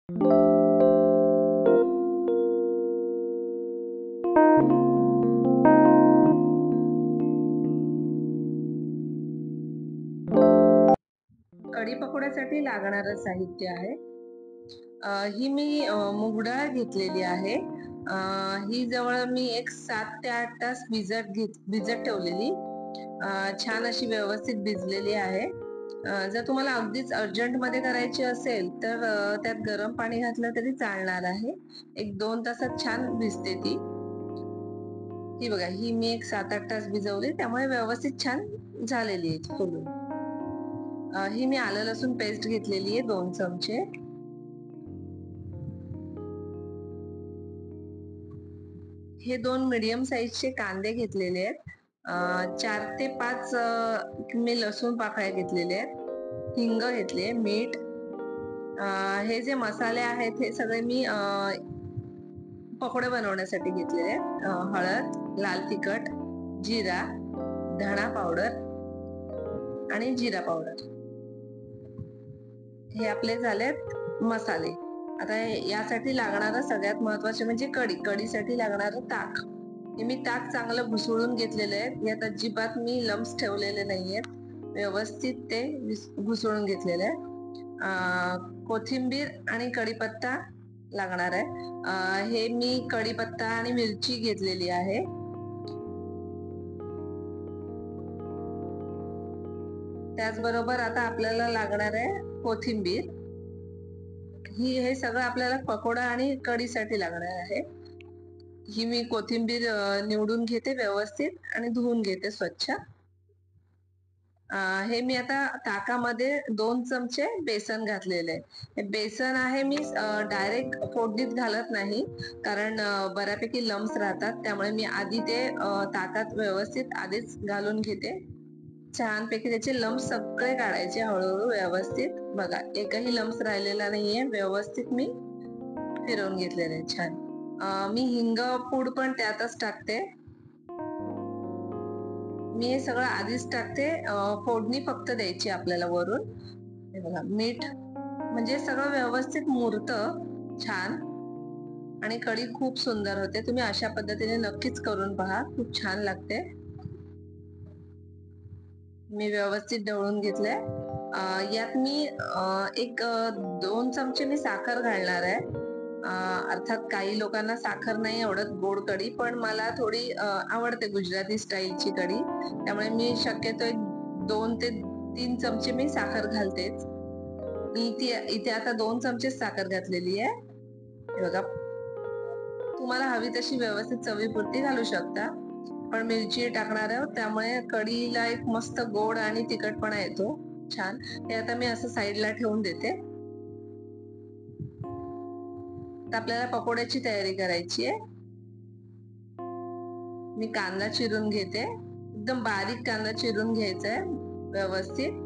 कढी पकोड्यासाठी लागणारं साहित्य आहे. ही मी मूग डाळ घेतलेली आहे. ही जवळ मी एक 7 ते 8 तास भिजत ठेवलेली. छान अशी व्यवस्थित भिजलेली आहे. जर तुम्हाला अगदीच अर्जंटमध्ये करायची असेल तर त्यात गरम पाणी घातलं तरी चालणार आहे. एक 2 तासात छान भिजते ती. ही बघा, ही मी एक 7-8 तास भिजवली, त्यामुळे व्यवस्थित छान झालेली आहे फुलून. ही मी आलं लसूण पेस्ट घेतलेली आहे 2 चमचे. हे 2 मीडियम साईजचे कांदे घेतलेले आहेत. 4 ते 5 मी लसूण पाकळ्या घेतलेल्या आहेत. हिंग घेतले, मीठ. हे जे मसाले आहेत हे सगळे मी पकोडे बनवण्यासाठी घेतलेले आहेत. हळद, लाल तिखट, जिरा, धणा पावडर आणि जिरा पावडर. हे आपले झालेत मसाले. आता यासाठी लागणारं सगळ्यात महत्वाचे म्हणजे कढीसाठी लागणारं ताक. हे मी ताक चांगलं घुसळून घेतलेलं आहे. यात अजिबात मी लम्स ठेवलेले नाहीयेत. व्यवस्थित ते घुसळून घेतलेलं आहे. कोथिंबीर आणि कढीपत्ता लागणार आहे. हे मी कढीपत्ता आणि मिरची घेतलेली आहे. त्याचबरोबर आता आपल्याला लागणार आहे कोथिंबीर. हे सगळं आपल्याला पकोडा आणि कढीसाठी लागणार आहे. ही मी कोथिंबीर निवडून घेते व्यवस्थित आणि धुवून घेते स्वच्छ. हे मी आता ताकामध्ये 2 चमचे बेसन घातलेले आहे. हे बेसन आहे मी डायरेक्ट फोडणीत घालत नाही, कारण बऱ्यापैकी लम्स राहतात. त्यामुळे मी आधी ते ताकात व्यवस्थित आधीच घालून घेते. छानपैकी त्याचे लम्स सगळे काढायचे हळूहळू व्यवस्थित. बघा, एकही लम्स राहिलेला नाहीये. व्यवस्थित मी फिरवून घेतलेले आहे छान. मी हिंग पूड पण त्यातच टाकते. मी हे सगळं आधीच टाकते. फोडणी फक्त द्यायची आपल्याला वरून. हे बघा, मीठ. म्हणजे सगळं व्यवस्थित मुरतं छान आणि कढी खूप सुंदर होते. तुम्ही अशा पद्धतीने नक्कीच करून पहा, खूप छान लागते. मी व्यवस्थित ढवळून घेतलंय. यात मी एक 2 चमचे मी साखर घालणार आहे. अर्थात काही लोकांना साखर नाही आवडत गोड कढी, पण मला थोडी आवडते गुजराती स्टाईलची कढी. त्यामुळे मी शक्यतो एक 2 ते 3 चमचे मी साखर घालतेच. मी इथे आता 2 चमचे साखर घातलेली आहे. हे बघा, तुम्हाला हवी तशी व्यवस्थित चवीपुरती घालू शकता. पण मिरची टाकणार आहोत, त्यामुळे कढीला एक मस्त गोड आणि तिखटपणा येतो छान. हे आता मी असं साईडला ठेवून देते. तर आपल्याला पकोड्याची तयारी करायची आहे. मी कांदा चिरून घेते. एकदम बारीक कांदा चिरून घ्यायचा आहे व्यवस्थित.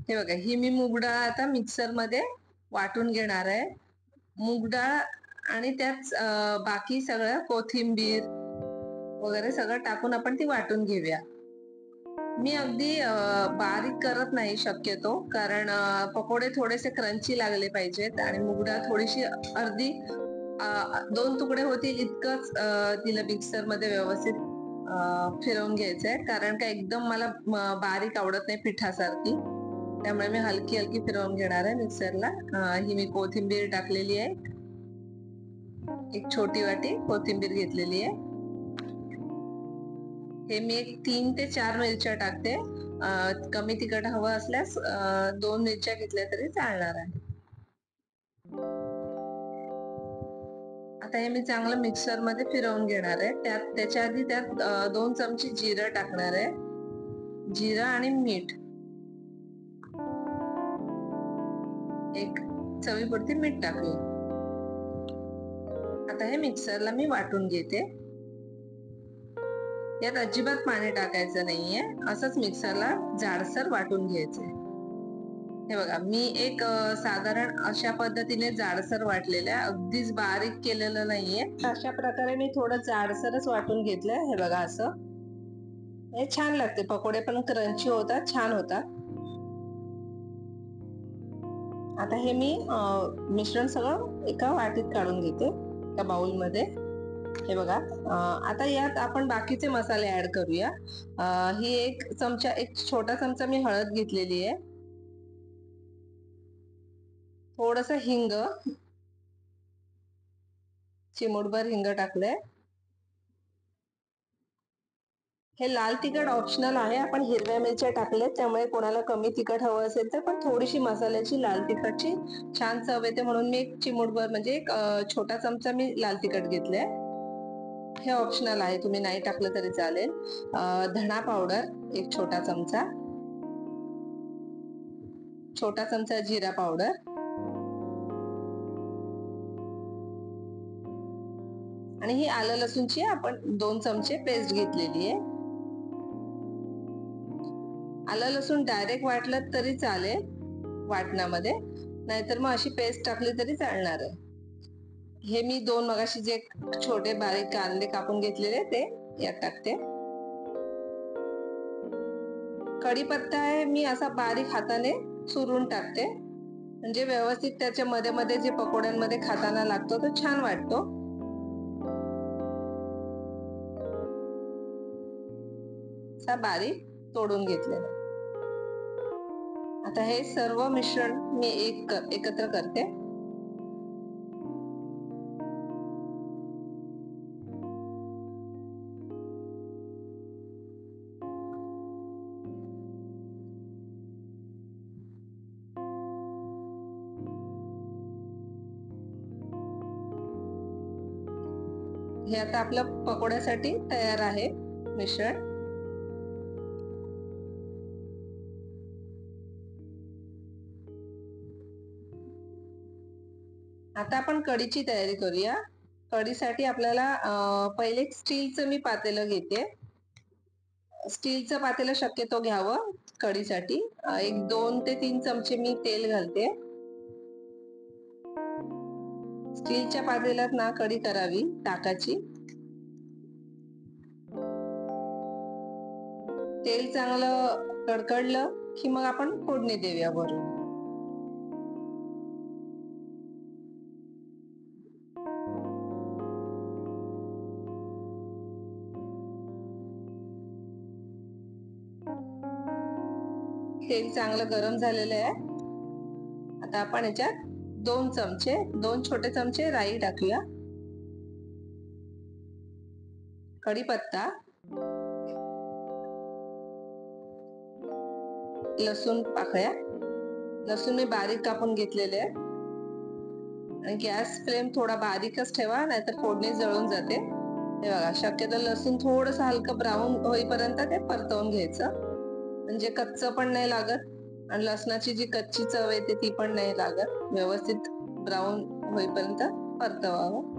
हे बघा, ही मी मूग डाळ आता मिक्सर मध्ये वाटून घेणार आहे. मूग डाळ आणि त्यात बाकी सगळं कोथिंबीर वगैरे सगळं टाकून आपण ती वाटून घेऊया. मी अगदी बारीक करत नाही शक्यतो, कारण पकोडे थोडेसे क्रंची लागले पाहिजेत आणि मूग डाळ थोडीशी अर्धी 2 तुकडे होतील इतकंच तिला मिक्सर मध्ये व्यवस्थित फिरवून घ्यायचंय. कारण का एकदम मला बारीक आवडत नाही पिठासारखी. त्यामुळे मी हलकी हलकी फिरवून घेणार आहे मिक्सरला. ही मी कोथिंबीर टाकलेली आहे. एक छोटी वाटी कोथिंबीर घेतलेली आहे. हे मी एक 3 ते 4 मिरच्या टाकते. कमी तिखट हवं असल्यास 2 मिरच्या घेतल्या तरी चालणार आहे. आता हे मी चांगलं मिक्सर मध्ये फिरवून घेणार आहे. त्याच्या आधी त्यात 2 चमचे जिरं टाकणार आहे. जिरं आणि मीठ. एक चवीपुरती मीठ टाकूया. आता हे मिक्सरला मी वाटून घेते. यात अजिबात पाणी टाकायचं नाहीये. असंच मिक्सरला जाडसर वाटून घ्यायचंय. हे बघा, मी एक साधारण अशा पद्धतीने जाडसर वाटलेलं आहे, अगदीच बारीक केलेलं नाहीये. अशा प्रकारे मी थोडं जाडसरच वाटून घेतलंय. हे बघा, असं हे छान लागते. पकोडे पण क्रंची होतात, छान होतात. आता हे मी मिश्रण सगळं एका वाटीत काढून घेते, एका बाउलमध्ये. हे बघा, आता यात आपण बाकीचे मसाले ऍड करूया. ही एक छोटा चमचा मी हळद घेतलेली आहे, थोडस हिंग, चिमूटभर हिंग टाकलंय. हे लाल तिखट ऑप्शनल आहे, आपण हिरव्या मिरच्या टाकल्यात, त्यामुळे कोणाला कमी तिखट हवं असेल तर पण थोडीशी मसाल्याची लाल तिखटची छान चव येते, म्हणून मी एक चिमूटभर म्हणजे एक छोटा चमचा मी लाल तिखट घेतलंय. हे ऑप्शनल आहे, तुम्ही नाही टाकलं तरी चालेल. धणा पावडर एक छोटा चमचा, छोटा चमचा जिरा पावडर, आणि ही आलं लसूणची आपण 2 चमचे पेस्ट घेतलेली आहे. आलं लसूण डायरेक्ट वाटलं तरी चालेल वाटणामध्ये, नाहीतर मग अशी पेस्ट टाकली तरी चालणार आहे. हे मी 2 मगाशी जे छोटे बारीक कांदे कापून घेतलेले ते यात टाकते. कढीपत्ता आहे, मी असा बारीक हाताने चुरून टाकते, म्हणजे व्यवस्थित त्याच्या मध्ये मध्ये जे पकोड्यांमध्ये खाताना लागतो तो छान वाटतो. असा बारीक तोडून घेतलेला. आता हे सर्व मिश्रण मी एकत्र करते. हे आता आपलं पकोड्यासाठी तयार आहे मिश्रण. आता आपण कढीची तयारी करूया. कढीसाठी आपल्याला पहिले स्टीलचं मी पातेलं घेते. स्टीलचं पातेलं शक्यतो घ्यावं कढीसाठी. एक 2 ते 3 चमचे मी तेल घालते. स्टीलच्या पातेल्यात ना कढी करावी ताकाची. तेल चांगलं कडकडलं की मग आपण फोडणी देऊया वरून. तेल चांगलं गरम झालेलं आहे. आता आपण याच्यात 2 छोटे चमचे राई टाकूया, कढीपत्ता, लसूण पाकळ्या, लसूण मी बारीक कापून घेतलेले आहे, आणि गॅस फ्लेम थोडा बारीकच ठेवा, नाहीतर फोडणी जळून जाते. हे बघा, शक्यतो लसूण थोडस हलकं ब्राऊन होईपर्यंत ते परतवून घ्यायचं, म्हणजे कच्च पण नाही लागत आणि लसणाची जी कच्ची चव येते ती पण नाही लागत. व्यवस्थित ब्राऊन होईपर्यंत परतवावं.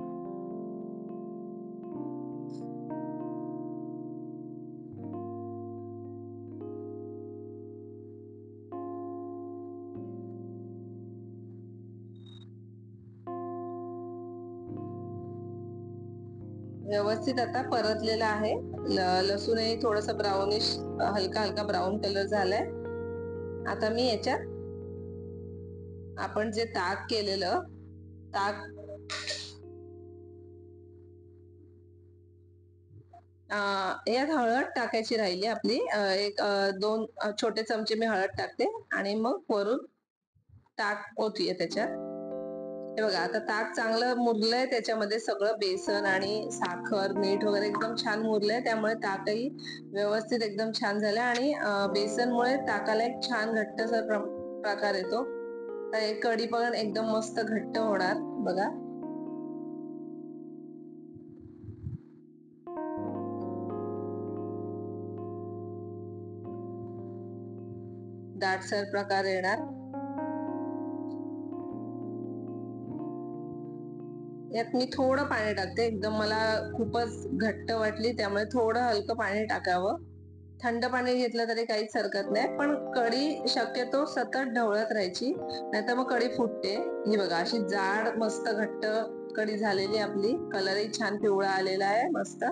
व्यवस्थित आता परतलेला आहे. लसूणही थोडस ब्राउनिश, हलका हलका ब्राऊन कलर झालाय. आता मी याच्यात आपण जे ताक केलेलं ताक यात हळद टाकायची राहिली आपली. एक 2 छोटे चमचे मी हळद टाकते, आणि मग वरून ताक ओतूया त्याच्यात. हे बघा, आता ताक चांगलं मुरलंय, त्याच्यामध्ये सगळं बेसन आणि साखर मीठ वगैरे एकदम छान मुरलंय, त्यामुळे ताकही व्यवस्थित एकदम छान झालंय, आणि बेसनमुळे ताकाला एक छान घट्टसर प्रकार येतो. तर एक कढी पण एकदम मस्त घट्ट होणार बघा. दाटसर प्रकार येणार. यात मी थोडं पाणी टाकते, एकदम मला खूपच घट्ट वाटली त्यामुळे थोडं हलकं पाणी टाकावं. थंड पाणी घेतलं तरी काहीच हरकत नाही, पण कढी शक्यतो सतत ढवळत राहायची, नाहीतर मग कढी फुटते. ही बघा अशी जाड मस्त घट्ट कढी झालेली आपली. कलरही छान पिवळा आलेला आहे मस्त.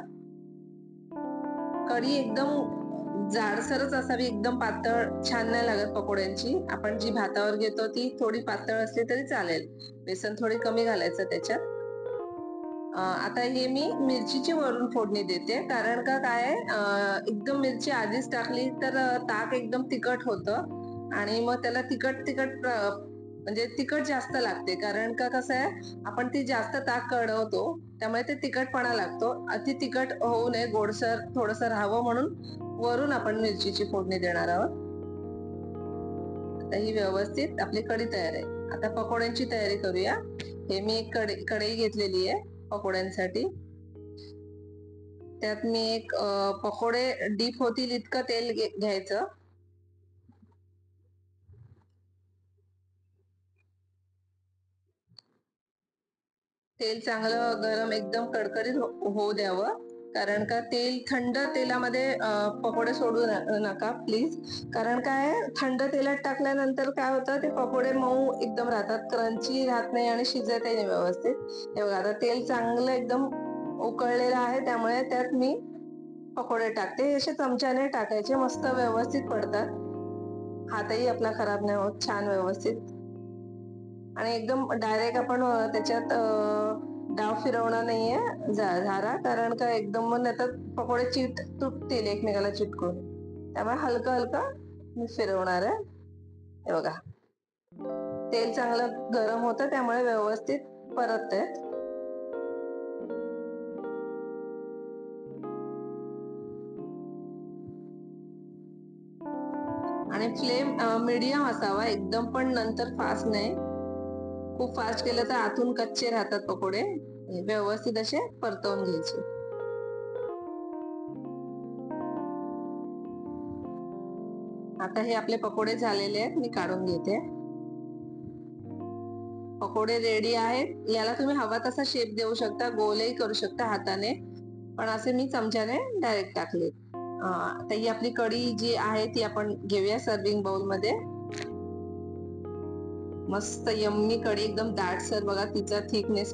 कढी एकदम जाडसरच असावी, एकदम पातळ छान नाही लागत पकोड्यांची. आपण जी भातावर घेतो ती थोडी पातळ असली तरी चालेल. बेसन थोडी कमी घालायचं त्याच्यात. आता हे मी मिरचीची वरून फोडणी देते, कारण का काय एकदम मिरची आधीच टाकली तर ताक एकदम तिखट होतं आणि मग त्याला तिखट तिखट म्हणजे तिखट जास्त लागते. कारण का कसं आहे, आपण ती जास्त ताक कढवतो त्यामुळे ते तिखटपणा लागतो. अति तिखट होऊ नये, गोडसर थोडंसं राहावं म्हणून वरून आपण मिरचीची फोडणी देणार आहोत. आता ही व्यवस्थित आपली कढी तयार आहे. आता पकोड्यांची तयारी करूया. हे मी एक कढई घेतलेली आहे पकोड्यांसाठी. त्यात मी एक पकोडे डीप होतील इतकं तेल घ्यायचं. तेल चांगलं गरम एकदम कडकडीत होऊ द्यावं. कारण का थंड तेलामध्ये पकोडे सोडू नका प्लीज. कारण काय थंड तेलात टाकल्यानंतर काय होतं, ते पकोडे मऊ एकदम राहतात, क्रंची राहत नाही आणि शिजतही नाही व्यवस्थित. हे बघा आता तेल चांगलं एकदम उकळलेलं आहे, त्यामुळे त्यात मी पकोडे टाकते. असे चमच्याने टाकायचे, मस्त व्यवस्थित पडतात. हातही आपला खराब नाही होत, छान व्यवस्थित. आणि एकदम डायरेक्ट आपण त्याच्यात डाव फिरवणार नाहीये झारा, कारण का एकदम मग नाहीतर पकोडे तुटतील एकमेकाला चिटकून. त्यामुळे हलकं हलकं मी फिरवणार आहे. हे बघा तेल चांगलं गरम होतं, त्यामुळे व्यवस्थित परतते. आणि फ्लेम मीडियम असावा एकदम, पण नंतर फास्ट नाही. खूप फास्ट केलं तर आतून कच्चे राहतात पकोडे. व्यवस्थित असे परतवून घ्यायचे. आता हे आपले पकोडे झालेले आहेत, मी काढून घेते. पकोडे रेडी आहेत. याला तुम्ही हवा तसा शेप देऊ शकता, गोलही करू शकता हाताने, पण असे मी चमच्याने डायरेक्ट टाकले. आता ही आपली कढी जी आहे ती आपण घेऊया सर्विंग बाउल मध्ये. मस्त यम्मी कढी, एकदम दाटसर बघा, तिचा थिकनेस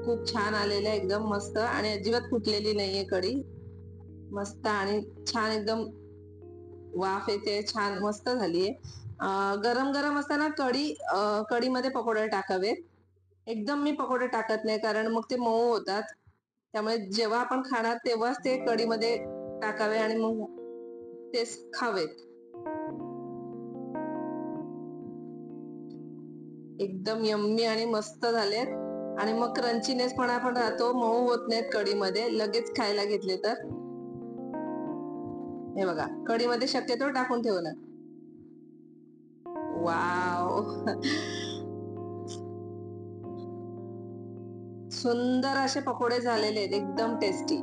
खूप छान आलेला आहे, एकदम मस्त, आणि अजिबात फुटलेली नाहीये कढी. मस्त आणि छान एकदम वाफ येते, छान मस्त झालीये. गरम गरम असताना कढीमध्ये पकोडे टाकावेत. एकदम मी पकोडे टाकत नाही, कारण मग ते मऊ होतात. त्यामुळे जेव्हा आपण खाणार तेव्हाच ते कढीमध्ये टाकावे आणि मग ते खावेत. एकदम यम्मी आणि मस्त झालेत. आणि मग क्रंचीनेस पण आपण राहतो, मऊ होत नाहीत कढीमध्ये, लगेच खायला घेतले तर. हे बघा कढीमध्ये शक्यतो टाकून ठेवू नका. वाव सुंदर असे पकोडे झालेले आहेत, एकदम टेस्टी.